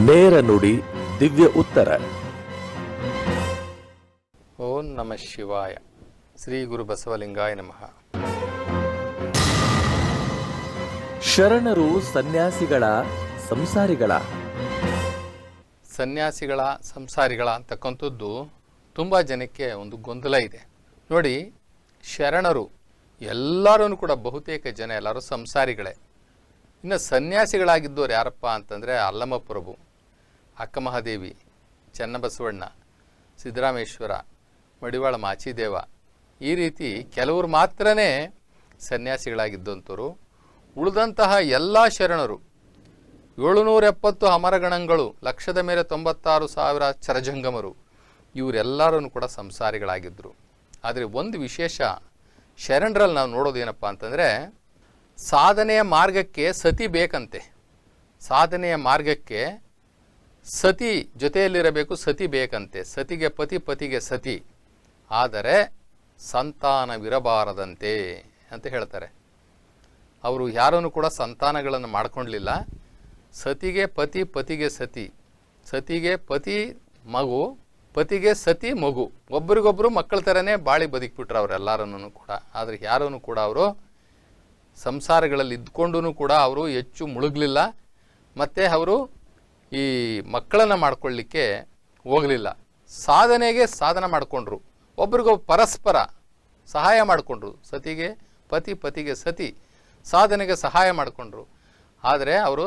ನೇರ ನುಡಿ ದಿವ್ಯ ಉತ್ತರ. ಓಂ ನಮಃ ಶಿವಾಯ. ಶ್ರೀ ಗುರು ಬಸವಲಿಂಗಾಯ ನಮಃ. ಶರಣರು ಸನ್ಯಾಸಿಗಳ ಸಂಸಾರಿಗಳ ಸಂಸಾರಿಗಳ ಅಂತಕ್ಕಂಥದ್ದು ತುಂಬ ಜನಕ್ಕೆ ಒಂದು ಗೊಂದಲ ಇದೆ. ನೋಡಿ, ಶರಣರು ಎಲ್ಲರೂ ಕೂಡ ಬಹುತೇಕ ಜನ ಎಲ್ಲರೂ ಸಂಸಾರಿಗಳೇ. ಇನ್ನು ಸನ್ಯಾಸಿಗಳಾಗಿದ್ದವ್ರು ಯಾರಪ್ಪ ಅಂತಂದರೆ ಅಲ್ಲಮಪ್ರಭು, ಅಕ್ಕಮಹಾದೇವಿ, ಚನ್ನಬಸವಣ್ಣ, ಸಿದ್ದರಾಮೇಶ್ವರ, ಮಡಿವಾಳ ಮಾಚಿದೇವ, ಈ ರೀತಿ ಕೆಲವರು ಮಾತ್ರನೇ ಸನ್ಯಾಸಿಗಳಾಗಿದ್ದಂಥವ್ರು. ಉಳಿದಂತಹ ಎಲ್ಲ ಶರಣರು 770 ಅಮರಗಣಗಳು, 196,000 ಚರಜಂಗಮರು, ಇವರೆಲ್ಲರೂ ಕೂಡ ಸಂಸಾರಿಗಳಾಗಿದ್ದರು. ಆದರೆ ಒಂದು ವಿಶೇಷ ಶರಣರಲ್ಲಿ ನಾವು ನೋಡೋದೇನಪ್ಪ ಅಂತಂದರೆ, ಸಾಧನೆಯ ಮಾರ್ಗಕ್ಕೆ ಸತಿ ಬೇಕಂತೆ. ಸಾಧನೆಯ ಮಾರ್ಗಕ್ಕೆ ಸತಿ ಜೊತೆಯಲ್ಲಿರಬೇಕು, ಸತಿ ಬೇಕಂತೆ. ಸತಿಗೆ ಪತಿ, ಪತಿಗೆ ಸತಿ, ಆದರೆ ಸಂತಾನವಿರಬಾರದಂತೆ ಅಂತ ಹೇಳ್ತಾರೆ. ಅವರು ಯಾರನ್ನು ಕೂಡ ಸಂತಾನಗಳನ್ನು ಮಾಡ್ಕೊಳ್ಳಲಿಲ್ಲ. ಸತಿಗೆ ಪತಿ, ಪತಿಗೆ ಸತಿ, ಸತಿಗೆ ಪತಿ ಮಗು, ಪತಿಗೆ ಸತಿ ಮಗು, ಒಬ್ರಿಗೊಬ್ಬರು ಮಕ್ಕಳ ಥರನೇ ಬಾಳಿ ಬದುಕಿಬಿಟ್ರು ಅವರೆಲ್ಲರನ್ನು ಕೂಡ. ಆದರೆ ಯಾರನ್ನು ಕೂಡ ಅವರು ಸಂಸಾರಗಳಲ್ಲಿ ಇದ್ಕೊಂಡು ಕೂಡ ಅವರು ಹೆಚ್ಚು ಮುಳುಗಲಿಲ್ಲ. ಮತ್ತು ಅವರು ಈ ಮಕ್ಕಳನ್ನು ಮಾಡ್ಕೊಳ್ಳಿಕ್ಕೆ ಹೋಗಲಿಲ್ಲ. ಸಾಧನೆಗೆ ಸಾಧನ ಮಾಡಿಕೊಂಡ್ರು, ಒಬ್ರಿಗೊಬ್ಬರು ಪರಸ್ಪರ ಸಹಾಯ ಮಾಡಿಕೊಂಡ್ರು. ಸತಿಗೆ ಪತಿ, ಪತಿಗೆ ಸತಿ, ಸಾಧನೆಗೆ ಸಹಾಯ ಮಾಡಿಕೊಂಡ್ರು. ಆದರೆ ಅವರು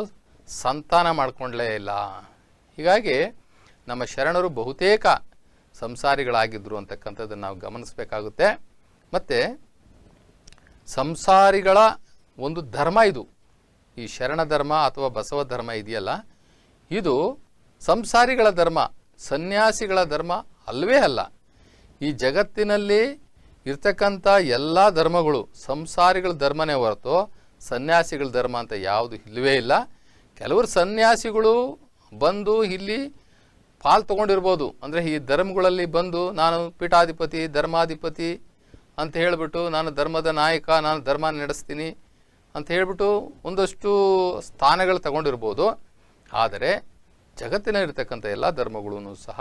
ಸಂತಾನ ಮಾಡಿಕೊಂಡಲೇ ಇಲ್ಲ. ಹೀಗಾಗಿ ನಮ್ಮ ಶರಣರು ಬಹುತೇಕ ಸಂಸಾರಿಗಳಾಗಿದ್ದರು ಅಂತಕ್ಕಂಥದ್ದನ್ನು ನಾವು ಗಮನಿಸಬೇಕಾಗುತ್ತೆ. ಮತ್ತು ಸಂಸಾರಿಗಳ ಒಂದು ಧರ್ಮ ಇದು, ಈ ಶರಣ ಧರ್ಮ ಅಥವಾ ಬಸವ ಧರ್ಮ ಇದೆಯಲ್ಲ, ಇದು ಸಂಸಾರಿಗಳ ಧರ್ಮ, ಸನ್ಯಾಸಿಗಳ ಧರ್ಮ ಅಲ್ಲವೇ ಅಲ್ಲ. ಈ ಜಗತ್ತಿನಲ್ಲಿ ಇರ್ತಕ್ಕಂಥ ಎಲ್ಲ ಧರ್ಮಗಳು ಸಂಸಾರಿಗಳ ಧರ್ಮನೇ ಹೊರತು ಸನ್ಯಾಸಿಗಳ ಧರ್ಮ ಅಂತ ಯಾವುದು ಇಲ್ಲವೇ ಇಲ್ಲ. ಕೆಲವರು ಸನ್ಯಾಸಿಗಳು ಬಂದು ಇಲ್ಲಿ ಪಾಲು ತೊಗೊಂಡಿರ್ಬೋದು. ಅಂದರೆ ಈ ಧರ್ಮಗಳಲ್ಲಿ ಬಂದು ನಾನು ಪೀಠಾಧಿಪತಿ, ಧರ್ಮಾಧಿಪತಿ ಅಂತ ಹೇಳಿಬಿಟ್ಟು, ನಾನು ಧರ್ಮದ ನಾಯಕ, ನಾನು ಧರ್ಮ ನಡೆಸ್ತೀನಿ ಅಂತ ಹೇಳಿಬಿಟ್ಟು ಒಂದಷ್ಟು ಸ್ಥಾನಗಳು ತಗೊಂಡಿರ್ಬೋದು. ಆದರೆ ಜಗತ್ತಿನಲ್ಲಿರ್ತಕ್ಕಂಥ ಎಲ್ಲ ಧರ್ಮಗಳೂ ಸಹ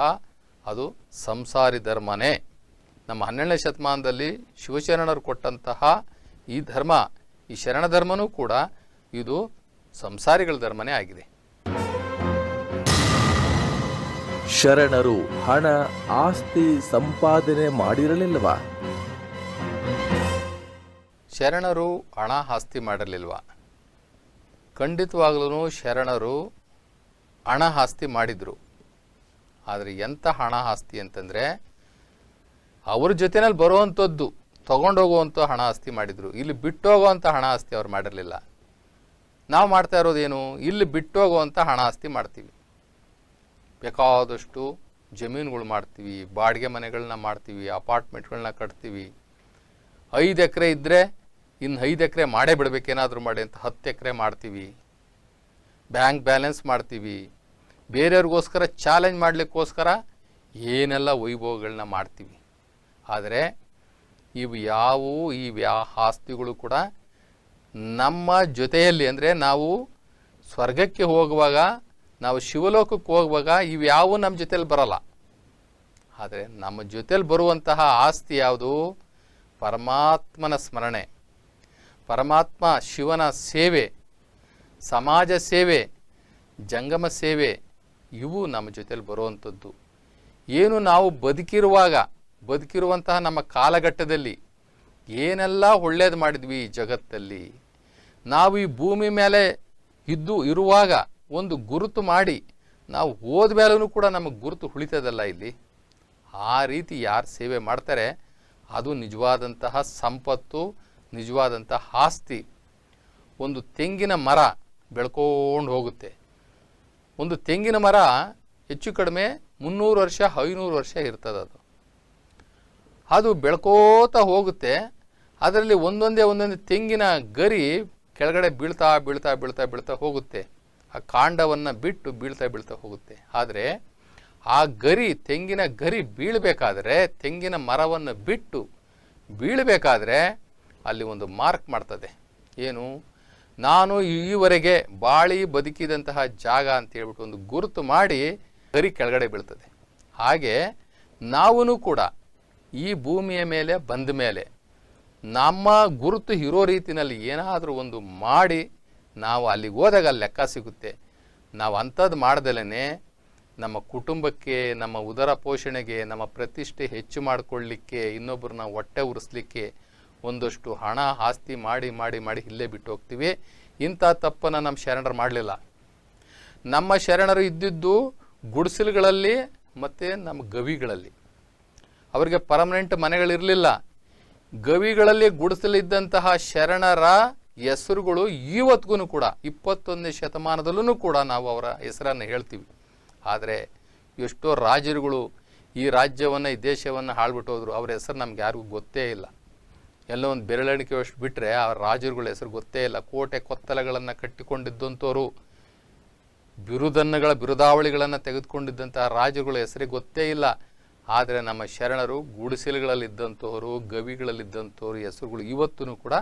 ಅದು ಸಂಸಾರಿ ಧರ್ಮನೇ. ನಮ್ಮ 12ನೇ ಶತಮಾನದಲ್ಲಿ ಶಿವಶರಣರು ಕೊಟ್ಟಂತಹ ಈ ಧರ್ಮ, ಈ ಶರಣ ಧರ್ಮನೂ ಕೂಡ ಇದು ಸಂಸಾರಿಗಳ ಧರ್ಮನೇ ಆಗಿದೆ. ಶರಣರು ಹಣ ಆಸ್ತಿ ಸಂಪಾದನೆ ಮಾಡಿರಲಿಲ್ಲವಾ? ಶರಣರು ಹಣ ಆಸ್ತಿ ಮಾಡಿರಲಿಲ್ವ? ಖಂಡಿತವಾಗ್ಲೂ ಶರಣರು ಹಣ ಆಸ್ತಿ ಮಾಡಿದರು. ಆದರೆ ಎಂಥ ಹಣ ಆಸ್ತಿ ಅಂತಂದರೆ, ಅವ್ರ ಜೊತೆಯಲ್ಲಿ ಬರುವಂಥದ್ದು ತೊಗೊಂಡೋಗುವಂಥ ಹಣ ಆಸ್ತಿ ಮಾಡಿದರು. ಇಲ್ಲಿ ಬಿಟ್ಟೋಗುವಂಥ ಹಣ ಆಸ್ತಿ ಅವ್ರು ಮಾಡಿರಲಿಲ್ಲ. ನಾವು ಮಾಡ್ತಾ ಇರೋದೇನು, ಇಲ್ಲಿ ಬಿಟ್ಟೋಗುವಂಥ ಹಣ ಆಸ್ತಿ ಮಾಡ್ತೀವಿ. ಬೇಕಾದಷ್ಟು ಜಮೀನುಗಳು ಮಾಡ್ತೀವಿ, ಬಾಡಿಗೆ ಮನೆಗಳನ್ನ ಮಾಡ್ತೀವಿ, ಅಪಾರ್ಟ್ಮೆಂಟ್ಗಳನ್ನ ಕಟ್ತೀವಿ. 5 ಎಕರೆ ಇದ್ದರೆ ಇನ್ನು 5 ಎಕರೆ ಮಾಡೇ ಬಿಡಬೇಕೇನಾದರೂ ಮಾಡಿ ಅಂತ 10 ಎಕರೆ ಮಾಡ್ತೀವಿ. ಬ್ಯಾಂಕ್ ಬ್ಯಾಲೆನ್ಸ್ ಮಾಡ್ತೀವಿ. ಬೇರೆಯವ್ರಿಗೋಸ್ಕರ ಚಾಲೆಂಜ್ ಮಾಡಲಿಕ್ಕೋಸ್ಕರ ಏನೆಲ್ಲ ವೈಭವಗಳನ್ನ ಮಾಡ್ತೀವಿ. ಆದರೆ ಇವು ಯಾವುವು ಈ ಆಸ್ತಿಗಳು ಕೂಡ ನಮ್ಮ ಜೊತೆಯಲ್ಲಿ, ಅಂದರೆ ನಾವು ಸ್ವರ್ಗಕ್ಕೆ ಹೋಗುವಾಗ, ನಾವು ಶಿವಲೋಕಕ್ಕೆ ಹೋಗುವಾಗ ಇವು ಯಾವುವು ನಮ್ಮ ಜೊತೆಯಲ್ಲಿ ಬರೋಲ್ಲ. ಆದರೆ ನಮ್ಮ ಜೊತೆಯಲ್ಲಿ ಬರುವಂತಹ ಆಸ್ತಿ ಯಾವುದು? ಪರಮಾತ್ಮನ ಸ್ಮರಣೆ, ಪರಮಾತ್ಮ ಶಿವನ ಸೇವೆ, ಸಮಾಜ ಸೇವೆ, ಜಂಗಮ ಸೇವೆ, ಇವು ನಮ್ಮ ಜೊತೆಯಲ್ಲಿ ಬರುವಂಥದ್ದು. ಏನು ನಾವು ಬದುಕಿರುವಂತಹ ನಮ್ಮ ಕಾಲಘಟ್ಟದಲ್ಲಿ ಏನೆಲ್ಲ ಒಳ್ಳೇದು ಮಾಡಿದ್ವಿ ಈ ಜಗತ್ತಲ್ಲಿ, ನಾವು ಈ ಭೂಮಿ ಮೇಲೆ ಇರುವಾಗ ಒಂದು ಗುರುತು ಮಾಡಿ ನಾವು ಹೋದ ಮೇಲೂ ಕೂಡ ನಮಗೆ ಗುರುತು ಉಳಿತದಲ್ಲ ಇಲ್ಲಿ. ಆ ರೀತಿ ಯಾರು ಸೇವೆ ಮಾಡ್ತಾರೆ ಅದು ನಿಜವಾದಂತಹ ಸಂಪತ್ತು, ನಿಜವಾದಂತಹ ಆಸ್ತಿ. ಒಂದು ತೆಂಗಿನ ಮರ ಬೆಳ್ಕೊಂಡು ಹೋಗುತ್ತೆ. ಒಂದು ತೆಂಗಿನ ಮರ ಹೆಚ್ಚು ಕಡಿಮೆ 300 ವರ್ಷ 500 ವರ್ಷ ಇರ್ತದೆ. ಅದು ಬೆಳ್ಕೋತಾ ಹೋಗುತ್ತೆ. ಅದರಲ್ಲಿ ಒಂದೊಂದೇ ತೆಂಗಿನ ಗರಿ ಕೆಳಗಡೆ ಬೀಳ್ತಾ ಬೀಳ್ತಾ ಬೀಳ್ತಾ ಬೀಳ್ತಾ ಹೋಗುತ್ತೆ. ಆ ಕಾಂಡವನ್ನು ಬಿಟ್ಟು ಬೀಳ್ತಾ ಹೋಗುತ್ತೆ. ಆದರೆ ಆ ಗರಿ, ತೆಂಗಿನ ಗರಿ ಬೀಳಬೇಕಾದ್ರೆ, ತೆಂಗಿನ ಮರವನ್ನು ಬಿಟ್ಟು ಬೀಳಬೇಕಾದ್ರೆ ಅಲ್ಲಿ ಒಂದು ಮಾರ್ಕ್ ಮಾಡ್ತದೆ. ಏನು? ನಾನು ಈವರೆಗೆ ಬಾಳಿ ಬದುಕಿದಂತಹ ಜಾಗ ಅಂತ ಹೇಳ್ಬಿಟ್ಟು ಒಂದು ಗುರುತು ಮಾಡಿ ಗರಿ ಕೆಳಗಡೆ ಬೀಳ್ತದೆ. ಹಾಗೆ ನಾವೂ ಕೂಡ ಈ ಭೂಮಿಯ ಮೇಲೆ ಬಂದ ಮೇಲೆ ನಮ್ಮ ಗುರುತು ಇರೋ ರೀತಿಯಲ್ಲಿ ಏನಾದರೂ ಒಂದು ಮಾಡಿ ನಾವು ಅಲ್ಲಿಗೆ ಹೋದಾಗ ಅಲ್ಲಿ ಲೆಕ್ಕ ಸಿಗುತ್ತೆ. ನಾವು ಅಂಥದ್ದು ಮಾಡ್ದಲೇ ನಮ್ಮ ಕುಟುಂಬಕ್ಕೆ, ನಮ್ಮ ಉದರ ಪೋಷಣೆಗೆ, ನಮ್ಮ ಪ್ರತಿಷ್ಠೆ ಹೆಚ್ಚು ಮಾಡಿಕೊಳ್ಳಿಕ್ಕೆ, ಇನ್ನೊಬ್ಬರನ್ನ ಹೊಟ್ಟೆ ಉರಿಸ್ಲಿಕ್ಕೆ ಒಂದಷ್ಟು ಹಣ ಆಸ್ತಿ ಮಾಡಿ ಮಾಡಿ ಮಾಡಿ ಇಲ್ಲೇ ಬಿಟ್ಟು ಹೋಗ್ತೀವಿ. ಇಂಥ ತಪ್ಪನ್ನು ನಮ್ಮ ಶರಣರು ಮಾಡಲಿಲ್ಲ. ನಮ್ಮ ಶರಣರು ಇದ್ದಿದ್ದು ಗುಡಿಸಲುಗಳಲ್ಲಿ ಮತ್ತು ನಮ್ಮ ಗವಿಗಳಲ್ಲಿ. ಅವರಿಗೆ ಪರ್ಮನೆಂಟ್ ಮನೆಗಳಿರಲಿಲ್ಲ. ಗವಿಗಳಲ್ಲಿ ಗುಡಿಸಲಿದ್ದಂತಹ ಶರಣರ ಹೆಸರುಗಳು ಇವತ್ತಿಗೂ ಕೂಡ 21ನೇ ಶತಮಾನದಲ್ಲೂ ಕೂಡ ನಾವು ಅವರ ಹೆಸರನ್ನು ಹೇಳ್ತೀವಿ. ಆದರೆ ಎಷ್ಟೋ ರಾಜರುಗಳು ಈ ರಾಜ್ಯವನ್ನು, ಈ ದೇಶವನ್ನು ಹಾಳ್ಬಿಟ್ಟು ಹೋದರು. ಅವ್ರ ಹೆಸರು ನಮ್ಗೆ ಯಾರಿಗೂ ಗೊತ್ತೇ ಇಲ್ಲ. ಎಲ್ಲೋ ಒಂದು ಬೆರಳೆಣಿಕೆ ಅಷ್ಟು ಬಿಟ್ಟರೆ ಆ ರಾಜರುಗಳ ಹೆಸರು ಗೊತ್ತೇ ಇಲ್ಲ. ಕೋಟೆ ಕೊತ್ತಲಗಳನ್ನು ಕಟ್ಟಿಕೊಂಡಿದ್ದಂಥವ್ರು, ಬಿರುದಾವಳಿಗಳನ್ನು ತೆಗೆದುಕೊಂಡಿದ್ದಂತಹ ರಾಜರುಗಳ ಹೆಸರಿಗೆ ಗೊತ್ತೇ ಇಲ್ಲ. ಆದರೆ ನಮ್ಮ ಶರಣರು ಗುಡಿಸಲುಗಳಲ್ಲಿದ್ದಂಥವರು, ಗವಿಗಳಲ್ಲಿದ್ದಂಥವ್ರು ಹೆಸರುಗಳು ಇವತ್ತೂ ಕೂಡ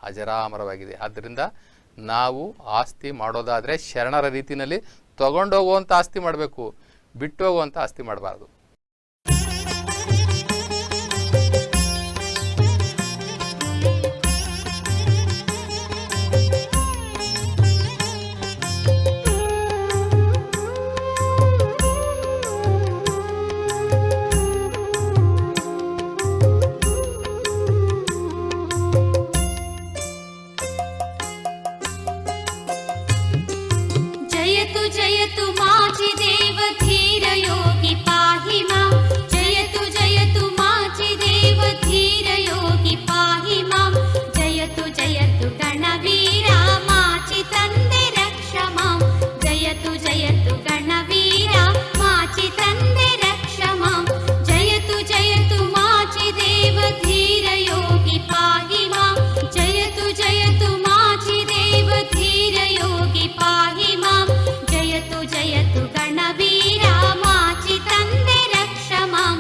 ಅಜರಾಮರವಾಗಿದೆ. ಆದ್ದರಿಂದ ನಾವು ಆಸ್ತಿ ಮಾಡೋದಾದರೆ ಶರಣರ ರೀತಿಯಲ್ಲಿ ತಗೊಂಡೋಗುವಂಥ ಆಸ್ತಿ ಮಾಡಬೇಕು, ಬಿಟ್ಟು ಹೋಗುವಂಥ ಆಸ್ತಿ ಮಾಡಬಾರ್ದು. जयतु माचि देव धीर योगी पाहि मां। जयतु जयतु माचि देव धीर योगी पाहि मां। जयतु जयतु गणवीरा माचि तंदे रक्ष मां। जयतु जयतु गणवीरा माचि तंदे रक्ष मां। जयतु जयतु माचि देव धीर योगी पाहि मां। जयतु जयतु माचि देव धीर योगी पाहि मां। जयतु जयतु गणवीरा माचि तंदे रक्ष मां।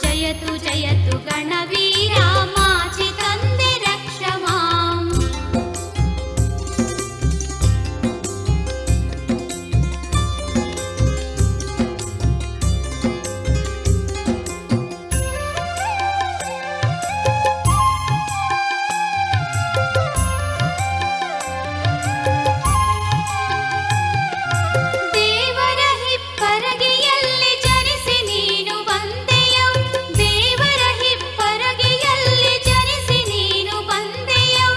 जयतु जयतु गणवीरा माचि तंदे रक्ष मां। ದೇವರ ಹಿಪ್ಪರಗಿಯಲ್ಲಿ ಜನಿಸಿ ನೀನು ಬಂದೆಯೋ। ದೇವರ ಹಿಪ್ಪರಗಿಯಲ್ಲಿ ಜನಿಸಿ ನೀನು ಬಂದೆಯೋ।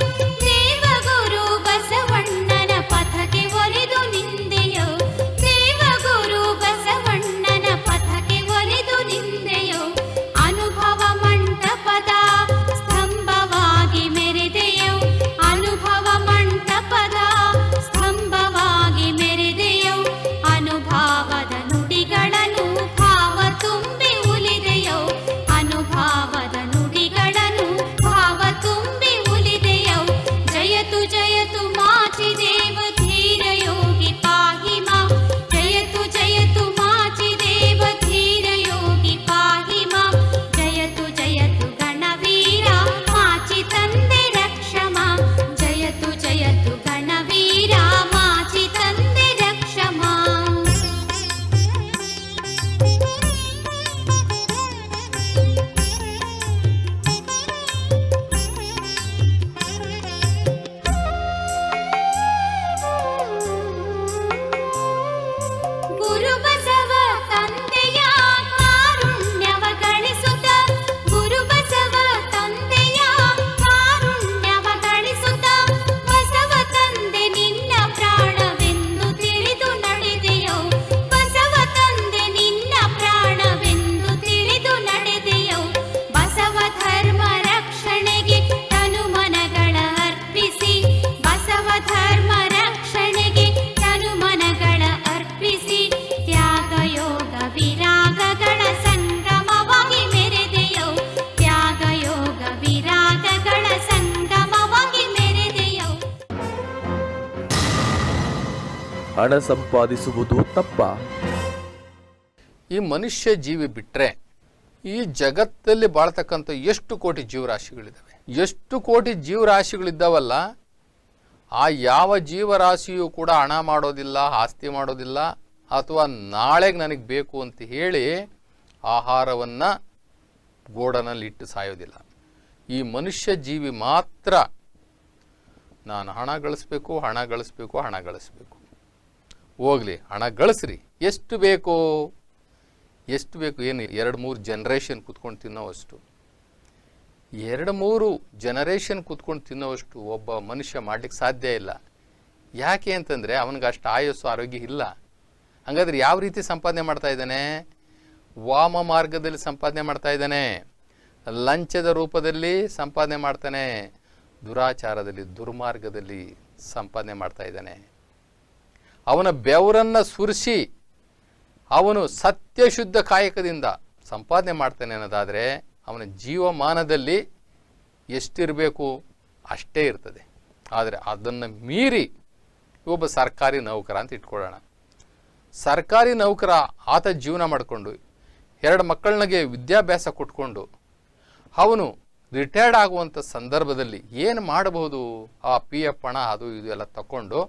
ದೇವಗುರು ಬಸವಣ್ಣನ ಪಥಕ್ಕೆ ಒಲಿದು ನಿಂದೆಯೋ। ದೇವಗುರು ಬಸವಣ್ಣನ ಪಥಕ್ಕೆ ಒಲಿದು ನಿಂದೆಯೋ। ಅನುಭವ ಮಂಟಪದ ಸ್ತಂಭವಾಗಿ ಮೆರೆದೆಯೋ। ಅನುಭವ ಮಂಟಪದ ಸ್ತಂಭವಾಗಿ ಮೆರೆದೆಯೋ। ಅನುಭಾವದ ನುಡಿಗಳನ್ನು ಭಾವ ತುಂಬಿ ಉಲಿದೆಯೋ। ಅನುಭಾವದ ನುಡಿಗಳನ್ನು ಭಾವ ತುಂಬಿ ಉಲಿದೆಯೋ। ಜಯತು ಜಯತು ಮಾಚಿ ದೇವ ಧೀರ ಯೋಗಿ ಪಾಹಿ ಮಾಂ। ಜಯತು ಜಯತು ಮಾಚಿ ದೇವ ಧೀರ ಯೋಗಿ ಪಾಹಿ ಮಾಂ। ಜಯತು ಜಯತು ಗಣವೀರ ಮಾಚಿ ತಂದೆ ರಕ್ಷ ಮಾಂ। ಜಯತು ಜಯತು ಗಣವೀರ ಮಾಚಿ ತಂದೆ ರಕ್ಷ ಮಾಂ। ಗುರು ಬಸವ ತಂದೆಯ ಕಾರುಣ್ಯವ ಗಳಿಸುತ್ತ। ಗುರು ಬಸವ ತಂದೆಯ ಕಾರುಣ್ಯವ ಗಳಿಸುತ್ತ। ಬಸವ ತಂದೆ ನಿನ್ನ ಪ್ರಾಣವೆಂದು ತಿಳಿದು ನಡೆದೆಯೋ। ಬಸವ ತಂದೆ ನಿನ್ನ ಪ್ರಾಣವೆಂದು ತಿಳಿದು ನಡೆದೆಯೋ। ಬಸವ ಧರ್ಮ ರಕ್ಷಣೆಗೆ ತನು ಮನಗಳ ಅರ್ಪಿಸಿ। ಬಸವ ಧರ್ಮ ರಕ್ಷಣೆಗೆ ತನು ಮನಗಳ ಅರ್ಪಿಸಿ। ತ್ಯಾಗ ಯೋಗ ವಿರಾಗಗಳ ಸಂಗಮವಾಗಿ ಮೆರೆದೆಯೋ। ತ್ಯಾಗ ಯೋಗ ವಿರಾಗಗಳ ಸಂಗಮವಾಗಿ ಮೆರೆದೆಯೋ। ಹಣ ಸಂಪಾದಿಸುವುದು ತಪ್ಪ? ಈ ಮನುಷ್ಯ ಜೀವಿ ಬಿಟ್ಟರೆ ಈ ಜಗತ್ತಲ್ಲಿ ಬಾಳ್ತಕ್ಕಂಥ ಎಷ್ಟು ಕೋಟಿ ಜೀವರಾಶಿಗಳಿದ್ದಾವೆ. ಎಷ್ಟು ಕೋಟಿ ಜೀವರಾಶಿಗಳಿದ್ದಾವಲ್ಲ, ಆ ಯಾವ ಜೀವರಾಶಿಯೂ ಕೂಡ ಹಣ ಮಾಡೋದಿಲ್ಲ, ಆಸ್ತಿ ಮಾಡೋದಿಲ್ಲ, ಅಥವಾ ನಾಳೆಗೆ ನನಗೆ ಬೇಕು ಅಂತ ಹೇಳಿ ಆಹಾರವನ್ನು ಗೋಡನಲ್ಲಿ ಇಟ್ಟು ಸಾಯೋದಿಲ್ಲ. ಈ ಮನುಷ್ಯ ಜೀವಿ ಮಾತ್ರ ನಾನು ಹಣ ಗಳಿಸ್ಬೇಕು, ಹಣ ಗಳಿಸ್ಬೇಕು, ಹಣ ಗಳಿಸ್ಬೇಕು. ಹೋಗಲಿ, ಹಣ ಗಳಿಸ್ರಿ. ಎಷ್ಟು ಬೇಕು ಏನು 2-3 ಜನ್ರೇಷನ್ ಕೂತ್ಕೊಂಡು ತಿನ್ನೋವಷ್ಟು, 2-3 ಜನರೇಷನ್ ಕೂತ್ಕೊಂಡು ತಿನ್ನೋವಷ್ಟು ಒಬ್ಬ ಮನುಷ್ಯ ಮಾಡಲಿಕ್ಕೆ ಸಾಧ್ಯ ಇಲ್ಲ. ಯಾಕೆ ಅಂತಂದರೆ ಅವನಿಗೆ ಅಷ್ಟು ಆಯಸ್ಸು, ಆರೋಗ್ಯ ಇಲ್ಲ. ಹಾಗಾದ್ರೆ ಯಾವ ರೀತಿ ಸಂಪಾದನೆ ಮಾಡ್ತಾ ಇದ್ದಾನೆ? ವಾಮ ಮಾರ್ಗದಲ್ಲಿ ಸಂಪಾದನೆ ಮಾಡ್ತಾ ಇದ್ದಾನೆ, ಲಂಚದ ರೂಪದಲ್ಲಿ ಸಂಪಾದನೆ ಮಾಡ್ತಾನೆ, ದುರಾಚಾರದಲ್ಲಿ, ದುರ್ಮಾರ್ಗದಲ್ಲಿ ಸಂಪಾದನೆ ಮಾಡ್ತಾ ಇದ್ದಾನೆ. ಅವನ ಬೆವರನ್ನು ಸುರಿಸಿ ಅವನು ಸತ್ಯಶುದ್ಧ ಕಾಯಕದಿಂದ ಸಂಪಾದನೆ ಮಾಡ್ತಾನೆ ಅನ್ನೋದಾದರೆ ಅವನ ಜೀವಮಾನದಲ್ಲಿ ಎಷ್ಟಿರಬೇಕು ಅಷ್ಟೇ ಇರ್ತದೆ. ಆದರೆ ಅದನ್ನು ಮೀರಿ ಒಬ್ಬ ಸರ್ಕಾರಿ ನೌಕರ ಅಂತ ಇಟ್ಕೊಳ್ಳೋಣ. ಸರ್ಕಾರಿ ನೌಕರ ಆತ ಜೀವನ ಮಾಡಿಕೊಂಡು 2 ಮಕ್ಕಳಿಗೆ ವಿದ್ಯಾಭ್ಯಾಸ ಕೊಟ್ಕೊಂಡು ಅವನು ರಿಟೈರ್ಡ್ ಆಗುವಂಥ ಸಂದರ್ಭದಲ್ಲಿ ಏನು ಮಾಡಬಹುದು? ಆ PF ಹಣ ಅದು ಇದು ಎಲ್ಲ ತಗೊಂಡು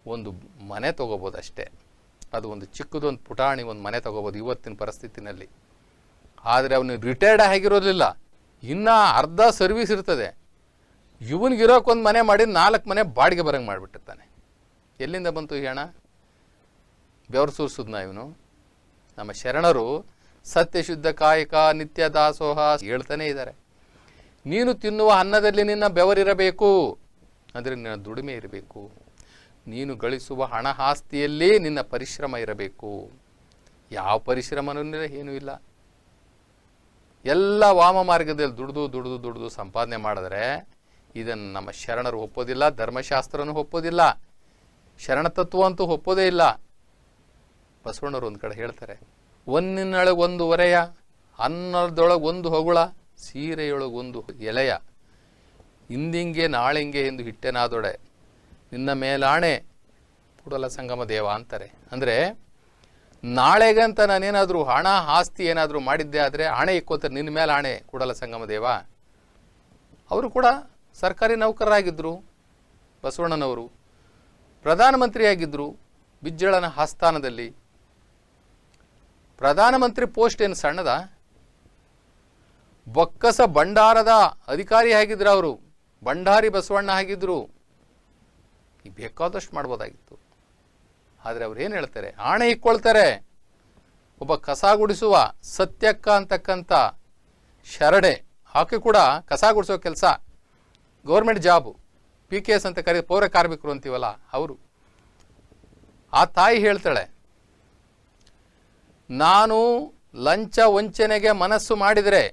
ಒಂದು ಮನೆ ತೊಗೋಬೋದು ಅಷ್ಟೇ. ಅದು ಒಂದು ಚಿಕ್ಕದೊಂದು ಪುಟಾಣಿ ಒಂದು ಮನೆ ತೊಗೋಬೋದು ಇವತ್ತಿನ ಪರಿಸ್ಥಿತಿನಲ್ಲಿ. ಆದರೆ ಅವನು ರಿಟೈರ್ಡ್ ಆಗಿರೋದಿಲ್ಲ, ಇನ್ನೂ ಅರ್ಧ ಸರ್ವಿಸ್ ಇರ್ತದೆ. ಇವನಿಗಿರೋಕ್ಕೊಂದು ಮನೆ ಮಾಡಿ 4 ಮನೆ ಬಾಡಿಗೆ ಬರೋಂಗೆ ಮಾಡಿಬಿಟ್ಟಿರ್ತಾನೆ. ಎಲ್ಲಿಂದ ಬಂತು ಈ ಹಣ? ಬೆವರು ಸುರಿಸಿದ್ನ ಇವನು? ನಮ್ಮ ಶರಣರು ಸತ್ಯಶುದ್ಧ ಕಾಯಕ, ನಿತ್ಯ ದಾಸೋಹ ಹೇಳ್ತಾನೆ ಇದ್ದಾರೆ. ನೀನು ತಿನ್ನುವ ಅನ್ನದಲ್ಲಿ ನಿನ್ನ ಬೆವರಿರಬೇಕು, ಅಂದರೆ ನಿನ್ನ ದುಡಿಮೆ ಇರಬೇಕು. ನೀನು ಗಳಿಸುವ ಹಣ ಆಸ್ತಿಯಲ್ಲಿ ನಿನ್ನ ಪರಿಶ್ರಮ ಇರಬೇಕು. ಯಾವ ಪರಿಶ್ರಮನೂ ಏನೂ ಇಲ್ಲ. ಎಲ್ಲ ವಾಮ ಮಾರ್ಗದಲ್ಲಿ ದುಡಿದು ಸಂಪಾದನೆ ಮಾಡಿದ್ರೆ ಇದನ್ನು ನಮ್ಮ ಶರಣರು ಒಪ್ಪೋದಿಲ್ಲ, ಧರ್ಮಶಾಸ್ತ್ರನೂ ಒಪ್ಪೋದಿಲ್ಲ, ಶರಣ ತತ್ವ ಅಂತೂ ಒಪ್ಪೋದೇ ಇಲ್ಲ. ಬಸವಣ್ಣವರು ಒಂದು ಕಡೆ ಹೇಳ್ತಾರೆ, ಒಂದಿನೊಳಗೆ ಒಂದು ಒರೆಯ, ಅನ್ನದೊಳಗೆ ಒಂದು ಹೊಗುಳ, ಸೀರೆಯೊಳಗೊಂದು ಎಲೆಯ, ಇಂದಿಂಗೆ ನಾಳೆಂಗೆ ಎಂದು ಹಿಟ್ಟೆನಾದೊಡೆ, ನಿನ್ನ ಮೇಲಾಣೆ ಕೂಡಲ ಸಂಗಮ ದೇವ ಅಂತಾರೆ. ಅಂದರೆ ನಾಳೆಗಂತ ನಾನೇನಾದರೂ ಹಣ ಆಸ್ತಿ ಏನಾದರೂ ಮಾಡಿದ್ದೆ ಆದರೆ ಹಣೆ ಇಕ್ಕೋತಾರೆ, ನಿನ್ನ ಮೇಲೆ ಆಣೆ ಕೂಡಲ ಸಂಗಮ ದೇವ. ಅವರು ಕೂಡ ಸರ್ಕಾರಿ ನೌಕರರಾಗಿದ್ದರು. ಬಸವಣ್ಣನವರು ಪ್ರಧಾನಮಂತ್ರಿಯಾಗಿದ್ದರು ಬಿಜ್ಜಳನ ಆಸ್ಥಾನದಲ್ಲಿ. ಪ್ರಧಾನಮಂತ್ರಿ ಪೋಸ್ಟ್ ಏನು ಸಣ್ಣದ? ಬೊಕ್ಕಸ ಭಂಡಾರದ ಅಧಿಕಾರಿ ಆಗಿದ್ರು ಅವರು, ಭಂಡಾರಿ ಬಸವಣ್ಣ ಆಗಿದ್ರು. ಈಗ ಬೇಕಾದಷ್ಟು ಮಾಡ್ಬೋದಾಗಿತ್ತು. ಆದರೆ ಅವ್ರು ಏನು ಹೇಳ್ತಾರೆ? ಆಣೆ ಇಕ್ಕೊಳ್ತಾರೆ. ಒಬ್ಬ ಕಸ ಗುಡಿಸುವ ಸತ್ಯಕ್ಕ ಅಂತಕ್ಕಂಥ ಶರಣೆ, ಆಕೆ ಕೂಡ ಕಸ ಗುಡಿಸೋ ಕೆಲಸ, ಗೌರ್ಮೆಂಟ್ ಜಾಬು, PKS ಅಂತ ಪೌರ ಕಾರ್ಮಿಕರು ಅಂತೀವಲ್ಲ ಅವರು. ಆ ತಾಯಿ ಹೇಳ್ತಾಳೆ, ನಾನು ಲಂಚ ವಂಚನೆಗೆ ಮನಸ್ಸು ಮಾಡಿದರೆ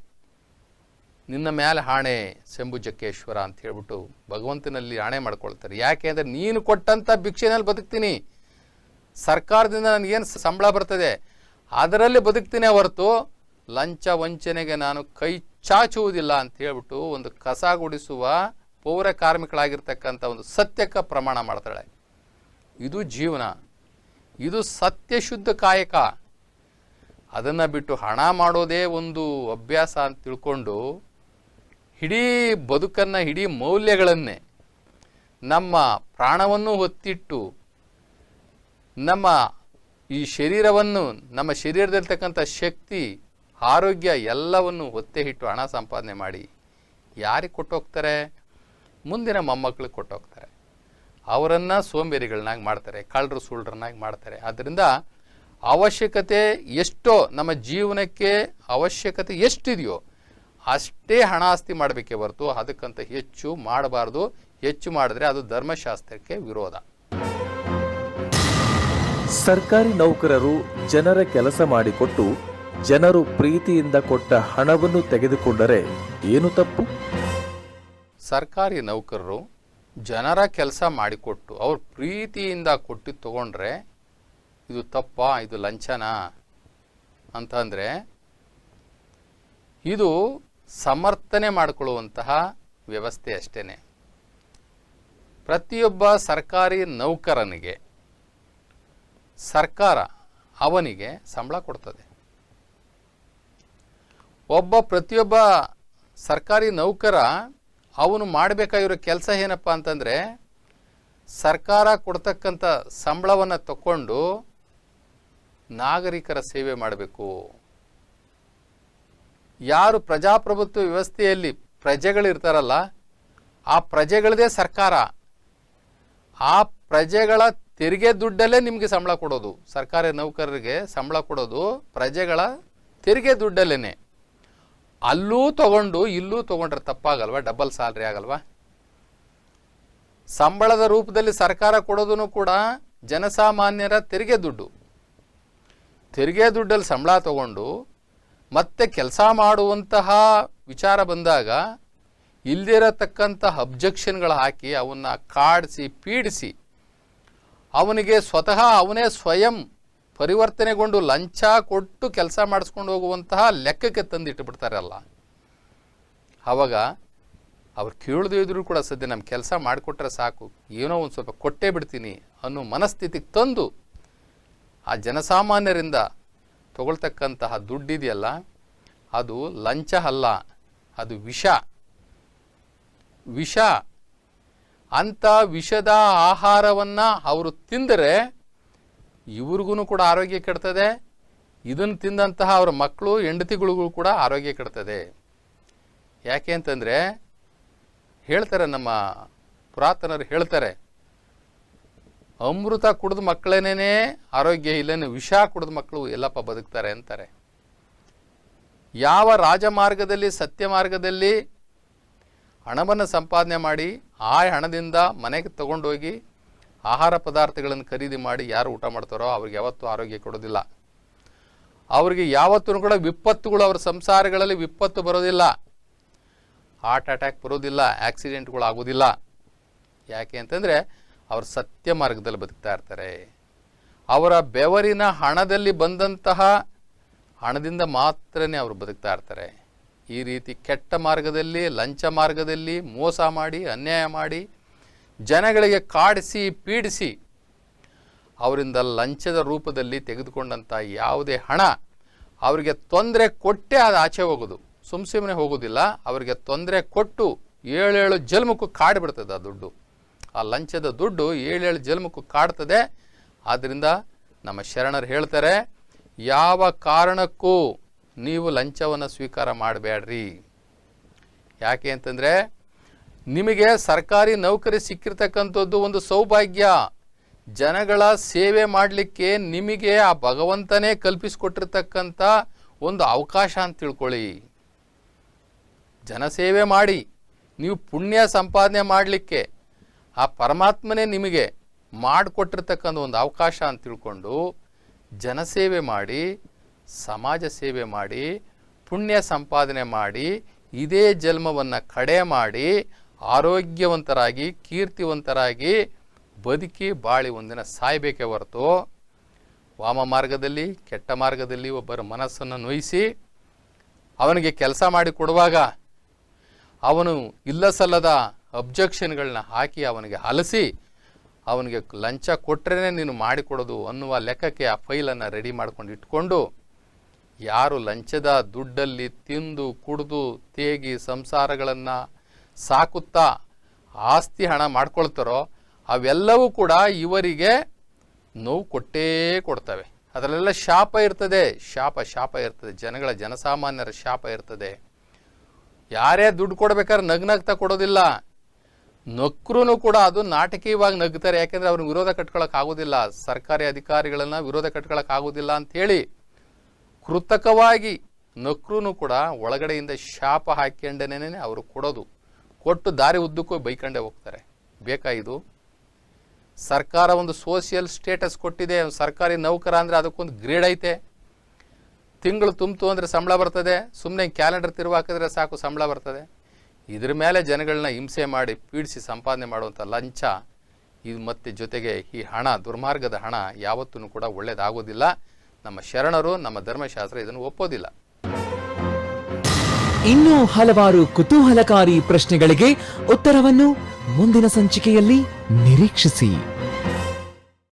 ನಿನ್ನ ಮೇಲೆ ಆಣೆ ಶಂಭು ಜಕ್ಕೇಶ್ವರ ಅಂತ ಹೇಳ್ಬಿಟ್ಟು ಭಗವಂತನಲ್ಲಿ ಆಣೆ ಮಾಡ್ಕೊಳ್ತಾರೆ. ಯಾಕೆ ಅಂದರೆ ನೀನು ಕೊಟ್ಟಂಥ ಭಿಕ್ಷೆನಲ್ಲಿ ಬದುಕ್ತೀನಿ, ಸರ್ಕಾರದಿಂದ ನನಗೇನು ಸಂಬಳ ಬರ್ತದೆ ಅದರಲ್ಲಿ ಬದುಕ್ತೀನಿ ಹೊರತು ಲಂಚ ವಂಚನೆಗೆ ನಾನು ಕೈ ಚಾಚುವುದಿಲ್ಲ ಅಂತ ಹೇಳ್ಬಿಟ್ಟು ಒಂದು ಕಸ ಗುಡಿಸುವ ಪೌರ ಕಾರ್ಮಿಕಳಾಗಿರ್ತಕ್ಕಂಥ ಒಂದು ಸತ್ಯಕ್ಕೆ ಪ್ರಮಾಣ ಮಾಡ್ತಾಳೆ. ಇದು ಜೀವನ, ಇದು ಸತ್ಯಶುದ್ಧ ಕಾಯಕ. ಅದನ್ನು ಬಿಟ್ಟು ಹಣ ಮಾಡೋದೇ ಒಂದು ಅಭ್ಯಾಸ ಅಂತ ತಿಳ್ಕೊಂಡು ಇಡೀ ಬದುಕನ್ನು, ಇಡೀ ಮೌಲ್ಯಗಳನ್ನೇ, ನಮ್ಮ ಪ್ರಾಣವನ್ನು ಹೊತ್ತಿಟ್ಟು ನಮ್ಮ ಈ ಶರೀರವನ್ನು, ನಮ್ಮ ಶರೀರದಲ್ಲಿರ್ತಕ್ಕಂಥ ಶಕ್ತಿ, ಆರೋಗ್ಯ ಎಲ್ಲವನ್ನು ಒತ್ತೆ ಇಟ್ಟು ಹಣ ಸಂಪಾದನೆ ಮಾಡಿ ಯಾರಿಗೆ ಕೊಟ್ಟೋಗ್ತಾರೆ? ಮುಂದಿನ ಮೊಮ್ಮಕ್ಕಳಿಗೆ ಕೊಟ್ಟೋಗ್ತಾರೆ. ಅವರನ್ನು ಸೋಂಬೇರಿಗಳನ್ನಾಗಿ ಮಾಡ್ತಾರೆ, ಕಳ್ಳರು ಸುಳ್ಳರನ್ನಾಗಿ ಮಾಡ್ತಾರೆ. ಆದ್ದರಿಂದ ಅವಶ್ಯಕತೆ ಎಷ್ಟೋ, ನಮ್ಮ ಜೀವನಕ್ಕೆ ಅವಶ್ಯಕತೆ ಎಷ್ಟಿದೆಯೋ ಅಷ್ಟೇ ಹಣ ಆಸ್ತಿ ಮಾಡಬೇಕೇ ಹೊರತು ಅದಕ್ಕಂತ ಹೆಚ್ಚು ಮಾಡಬಾರ್ದು. ಹೆಚ್ಚು ಮಾಡಿದ್ರೆ ಅದು ಧರ್ಮಶಾಸ್ತ್ರಕ್ಕೆ ವಿರೋಧ. ಸರ್ಕಾರಿ ನೌಕರರು ಜನರ ಕೆಲಸ ಮಾಡಿಕೊಟ್ಟು ಜನರು ಪ್ರೀತಿಯಿಂದ ಕೊಟ್ಟ ಹಣವನ್ನು ತೆಗೆದುಕೊಂಡರೆ ಏನು ತಪ್ಪು? ಸರ್ಕಾರಿ ನೌಕರರು ಜನರ ಕೆಲಸ ಮಾಡಿಕೊಟ್ಟು ಅವ್ರ ಪ್ರೀತಿಯಿಂದ ಕೊಟ್ಟು ತಗೊಂಡ್ರೆ ಇದು ತಪ್ಪಾ, ಇದು ಲಂಚನಾ ಅಂತಂದರೆ ಇದು ಸಮರ್ಥನೆ ಮಾಡಿಕೊಳ್ಳುವಂತಹ ವ್ಯವಸ್ಥೆ ಅಷ್ಟೇ. ಪ್ರತಿಯೊಬ್ಬ ಸರ್ಕಾರಿ ನೌಕರನಿಗೆ ಸರ್ಕಾರ ಅವನಿಗೆ ಸಂಬಳ ಕೊಡ್ತದೆ. ಪ್ರತಿಯೊಬ್ಬ ಸರ್ಕಾರಿ ನೌಕರ ಅವನು ಮಾಡಬೇಕಾಗಿರೋ ಕೆಲಸ ಏನಪ್ಪ ಅಂತಂದರೆ ಸರ್ಕಾರ ಕೊಡ್ತಕ್ಕಂಥ ಸಂಬಳವನ್ನು ತಗೊಂಡು ನಾಗರಿಕರ ಸೇವೆ ಮಾಡಬೇಕು. ಯಾರು ಪ್ರಜಾಪ್ರಭುತ್ವ ವ್ಯವಸ್ಥೆಯಲ್ಲಿ ಪ್ರಜೆಗಳಿರ್ತಾರಲ್ಲ, ಆ ಪ್ರಜೆಗಳದೇ ಸರ್ಕಾರ. ಆ ಪ್ರಜೆಗಳ ತೆರಿಗೆ ದುಡ್ಡಲ್ಲೇ ನಿಮಗೆ ಸಂಬಳ ಕೊಡೋದು. ಸರ್ಕಾರಿ ನೌಕರರಿಗೆ ಸಂಬಳ ಕೊಡೋದು ಪ್ರಜೆಗಳ ತೆರಿಗೆ ದುಡ್ಡಲ್ಲೇ. ಅಲ್ಲೂ ತಗೊಂಡು ಇಲ್ಲೂ ತಗೊಂಡ್ರೆ ತಪ್ಪಾಗಲ್ವಾ? ಡಬಲ್ ಸ್ಯಾಲ್ರಿ ಆಗಲ್ವಾ? ಸಂಬಳದ ರೂಪದಲ್ಲಿ ಸರ್ಕಾರ ಕೊಡೋದನ್ನು ಕೂಡ ಜನಸಾಮಾನ್ಯರ ತೆರಿಗೆ ದುಡ್ಡು. ತೆರಿಗೆ ದುಡ್ಡಲ್ಲಿ ಸಂಬಳ ತಗೊಂಡು ಮತ್ತೆ ಕೆಲಸ ಮಾಡುವಂತಹ ವಿಚಾರ ಬಂದಾಗ ಇಲ್ದಿರತಕ್ಕಂತಹ ಅಬ್ಜೆಕ್ಷನ್ಗಳು ಹಾಕಿ ಅವನ್ನ ಕಾಡಿಸಿ ಪೀಡಿಸಿ ಅವನಿಗೆ ಸ್ವತಃ ಅವನೇ ಸ್ವಯಂ ಪರಿವರ್ತನೆಗೊಂಡು ಲಂಚ ಕೊಟ್ಟು ಕೆಲಸ ಮಾಡಿಸ್ಕೊಂಡು ಹೋಗುವಂತಹ ಲೆಕ್ಕಕ್ಕೆ ತಂದಿಟ್ಟು ಬಿಡ್ತಾರಲ್ಲ, ಆವಾಗ ಅವ್ರು ಕೇಳದೇ ಇದ್ರೂ ಕೂಡ ಸದ್ಯ ನಮ್ಮ ಕೆಲಸ ಮಾಡಿಕೊಟ್ರೆ ಸಾಕು, ಏನೋ ಒಂದು ಸ್ವಲ್ಪ ಕೊಟ್ಟೇ ಬಿಡ್ತೀನಿ ಅನ್ನೋ ಮನಸ್ಥಿತಿಗೆ ತಂದು ಆ ಜನಸಾಮಾನ್ಯರಿಂದ ತಗೊಳ್ತಕ್ಕಂತಹ ದುಡ್ಡಿದೆಯಲ್ಲ, ಅದು ಲಂಚ ಅಲ್ಲ, ಅದು ವಿಷ. ವಿಷ ಅಂಥ ವಿಷದ ಆಹಾರವನ್ನು ಅವರು ತಿಂದರೆ ಇವ್ರಿಗೂ ಕೂಡ ಆರೋಗ್ಯ ಕೆಡ್ತದೆ. ಇದನ್ನು ತಿಂದಂತಹ ಅವರ ಮಕ್ಕಳು ಹೆಂಡತಿಗಳಿಗೂ ಕೂಡ ಆರೋಗ್ಯ ಕೆಡ್ತದೆ. ಯಾಕೆ ಅಂತಂದರೆ ಹೇಳ್ತಾರೆ, ನಮ್ಮ ಪುರಾತನರು ಹೇಳ್ತಾರೆ, ಅಮೃತ ಕುಡಿದ ಮಕ್ಕಳೇನೇ ಆರೋಗ್ಯ ಇಲ್ಲೇನು ವಿಷ ಕುಡಿದ ಮಕ್ಕಳು ಎಲ್ಲಪ್ಪ ಬದುಕ್ತಾರೆ ಅಂತಾರೆ. ಯಾವ ರಾಜಮಾರ್ಗದಲ್ಲಿ ಸತ್ಯ ಮಾರ್ಗದಲ್ಲಿ ಹಣವನ್ನು ಸಂಪಾದನೆ ಮಾಡಿ ಆ ಹಣದಿಂದ ಮನೆಗೆ ತಗೊಂಡೋಗಿ ಆಹಾರ ಪದಾರ್ಥಗಳನ್ನು ಖರೀದಿ ಮಾಡಿ ಯಾರು ಊಟ ಮಾಡ್ತಾರೋ ಅವ್ರಿಗೆ ಯಾವತ್ತೂ ಆರೋಗ್ಯ ಕೊಡೋದಿಲ್ಲ. ಅವ್ರಿಗೆ ಯಾವತ್ತೂ ಕೂಡ ವಿಪತ್ತುಗಳು, ಅವ್ರ ಸಂಸಾರಗಳಲ್ಲಿ ವಿಪತ್ತು ಬರೋದಿಲ್ಲ, ಹಾರ್ಟ್ ಅಟ್ಯಾಕ್ ಬರೋದಿಲ್ಲ, ಆಕ್ಸಿಡೆಂಟ್ಗಳು ಆಗೋದಿಲ್ಲ. ಯಾಕೆ ಅಂತಂದರೆ ಅವರು ಸತ್ಯ ಮಾರ್ಗದಲ್ಲಿ ಬದುಕ್ತಾ ಇರ್ತಾರೆ. ಅವರ ಬೆವರಿನ ಹಣದಲ್ಲಿ ಬಂದಂತಹ ಹಣದಿಂದ ಮಾತ್ರನೇ ಅವರು ಬದುಕ್ತಾ ಇರ್ತಾರೆ. ಈ ರೀತಿ ಕೆಟ್ಟ ಮಾರ್ಗದಲ್ಲಿ, ಲಂಚ ಮಾರ್ಗದಲ್ಲಿ ಮೋಸ ಮಾಡಿ ಅನ್ಯಾಯ ಮಾಡಿ ಜನಗಳಿಗೆ ಕಾಡಿಸಿ ಪೀಡಿಸಿ ಅವರಿಂದ ಲಂಚದ ರೂಪದಲ್ಲಿ ತೆಗೆದುಕೊಂಡಂಥ ಯಾವುದೇ ಹಣ ಅವರಿಗೆ ತೊಂದರೆ ಕೊಟ್ಟೇ ಅದು ಆಚೆ ಹೋಗೋದು, ಸುಮ್ಮನೆ ಹೋಗೋದಿಲ್ಲ. ಅವರಿಗೆ ತೊಂದರೆ ಕೊಟ್ಟು 7 ಜನ್ಮಕ್ಕೂ ಕಾಡಿಬಿಡ್ತದೆ ಆ ದುಡ್ಡು. ಆ ಲಂಚದ ದುಡ್ಡು 7 ಜನ್ಮಕ್ಕೂ ಕಾಡ್ತದೆ. ಆದ್ದರಿಂದ ನಮ್ಮ ಶರಣರು ಹೇಳ್ತಾರೆ, ಯಾವ ಕಾರಣಕ್ಕೂ ನೀವು ಲಂಚವನ್ನು ಸ್ವೀಕಾರ ಮಾಡಬೇಡ್ರಿ. ಯಾಕೆ ಅಂತಂದರೆ ನಿಮಗೆ ಸರ್ಕಾರಿ ನೌಕರಿ ಸಿಕ್ಕಿರ್ತಕ್ಕಂಥದ್ದು ಒಂದು ಸೌಭಾಗ್ಯ. ಜನಗಳ ಸೇವೆ ಮಾಡಲಿಕ್ಕೆ ನಿಮಗೆ ಆ ಭಗವಂತನೇ ಕಲ್ಪಿಸಿಕೊಟ್ಟಿರ್ತಕ್ಕಂಥ ಒಂದು ಅವಕಾಶ ಅಂತ ತಿಳ್ಕೊಳ್ಳಿ. ಜನಸೇವೆ ಮಾಡಿ ನೀವು ಪುಣ್ಯ ಸಂಪಾದನೆ ಮಾಡಲಿಕ್ಕೆ ಆ ಪರಮಾತ್ಮನೇ ನಿಮಗೆ ಮಾಡಿಕೊಟ್ಟಿರ್ತಕ್ಕಂಥ ಒಂದು ಅವಕಾಶ ಅಂತ ತಿಳ್ಕೊಂಡು ಜನಸೇವೆ ಮಾಡಿ, ಸಮಾಜ ಸೇವೆ ಮಾಡಿ, ಪುಣ್ಯ ಸಂಪಾದನೆ ಮಾಡಿ, ಇದೇ ಜನ್ಮವನ್ನು ಕಡೆ ಮಾಡಿ ಆರೋಗ್ಯವಂತರಾಗಿ ಕೀರ್ತಿವಂತರಾಗಿ ಬದುಕಿ ಬಾಳಿ ಒಂದಿನ ಸಾಯಬೇಕೇ ಹೊರತು ವಾಮ ಮಾರ್ಗದಲ್ಲಿ ಕೆಟ್ಟ ಮಾರ್ಗದಲ್ಲಿ ಒಬ್ಬರ ಮನಸ್ಸನ್ನು ನೋಯಿಸಿ ಅವನಿಗೆ ಕೆಲಸ ಮಾಡಿ ಕೊಡುವಾಗ ಅವನು ಇಲ್ಲ ಸಲ್ಲದ ಅಬ್ಜೆಕ್ಷನ್ಗಳನ್ನ ಹಾಕಿ ಅವನಿಗೆ ಅಲಸಿ ಅವನಿಗೆ ಲಂಚ ಕೊಟ್ಟರೆ ನೀನು ಮಾಡಿಕೊಡೋದು ಅನ್ನುವ ಲೆಕ್ಕಕ್ಕೆ ಆ ಫೈಲನ್ನು ರೆಡಿ ಮಾಡ್ಕೊಂಡು ಇಟ್ಕೊಂಡು ಯಾರು ಲಂಚದ ದುಡ್ಡಲ್ಲಿ ತಿಂದು ಕುಡಿದು ತೇಗಿ ಸಂಸಾರಗಳನ್ನು ಸಾಕುತ್ತಾ ಆಸ್ತಿ ಹಣ ಮಾಡ್ಕೊಳ್ತಾರೋ ಅವೆಲ್ಲವೂ ಕೂಡ ಇವರಿಗೆ ನೋವು ಕೊಟ್ಟೇ ಕೊಡ್ತವೆ. ಅದರಲ್ಲೆಲ್ಲ ಶಾಪ ಇರ್ತದೆ, ಶಾಪ ಇರ್ತದೆ, ಜನಸಾಮಾನ್ಯರ ಶಾಪ ಇರ್ತದೆ. ಯಾರೇ ದುಡ್ಡು ಕೊಡ್ಬೇಕಾದ್ರೆ ನಗ್ನಗ್ತಾ ಕೊಡೋದಿಲ್ಲ, ನಕ್ರೂ ಕೂಡ ಅದು ನಾಟಕೀಯವಾಗಿ ನಗ್ತಾರೆ. ಯಾಕೆಂದರೆ ಅವ್ರಿಗೆ ವಿರೋಧ ಕಟ್ಕೊಳ್ಳೋಕ್ಕಾಗೋದಿಲ್ಲ, ಸರ್ಕಾರಿ ಅಧಿಕಾರಿಗಳನ್ನ ವಿರೋಧ ಕಟ್ಕೊಳ್ಳೋಕ್ಕಾಗೋದಿಲ್ಲ ಅಂಥೇಳಿ ಕೃತಕವಾಗಿ ನಕ್ರೂ ಕೂಡ ಒಳಗಡೆಯಿಂದ ಶಾಪ ಹಾಕ್ಯಂಡೇನೆ ಅವರು ಕೊಡೋದು. ಕೊಟ್ಟು ದಾರಿ ಉದ್ದಕ್ಕೂ ಬೈಕಂಡೇ ಹೋಗ್ತಾರೆ. ಬೇಕಾ ಇದು? ಸರ್ಕಾರ ಒಂದು ಸೋಷಿಯಲ್ ಸ್ಟೇಟಸ್ ಕೊಟ್ಟಿದೆ. ಸರ್ಕಾರಿ ನೌಕರ ಅಂದರೆ ಅದಕ್ಕೊಂದು ಗ್ರೇಡ್ ಐತೆ. ತಿಂಗಳು ತುಂಬಿತು ಅಂದರೆ ಸಂಬಳ ಬರ್ತದೆ, ಸುಮ್ಮನೆ ಕ್ಯಾಲೆಂಡರ್ ತಿರುವು ಹಾಕಿದ್ರೆ ಸಾಕು ಸಂಬಳ ಬರ್ತದೆ. ಇದ್ರ ಮೇಲೆ ಜನಗಳನ್ನ ಹಿಂಸೆ ಮಾಡಿ ಪೀಡಿಸಿ ಸಂಪಾದನೆ ಮಾಡುವಂಥ ಲಂಚ ಇದು ಮತ್ತೆ ಜೊತೆಗೆ ಈ ಹಣ, ದುರ್ಮಾರ್ಗದ ಹಣ ಯಾವತ್ತೂ ಕೂಡ ಒಳ್ಳೆಯದಾಗೋದಿಲ್ಲ. ನಮ್ಮ ಶರಣರು, ನಮ್ಮ ಧರ್ಮಶಾಸ್ತ್ರ ಇದನ್ನು ಒಪ್ಪೋದಿಲ್ಲ. ಇನ್ನೂ ಹಲವಾರು ಕುತೂಹಲಕಾರಿ ಪ್ರಶ್ನೆಗಳಿಗೆ ಉತ್ತರವನ್ನು ಮುಂದಿನ ಸಂಚಿಕೆಯಲ್ಲಿ ನಿರೀಕ್ಷಿಸಿ.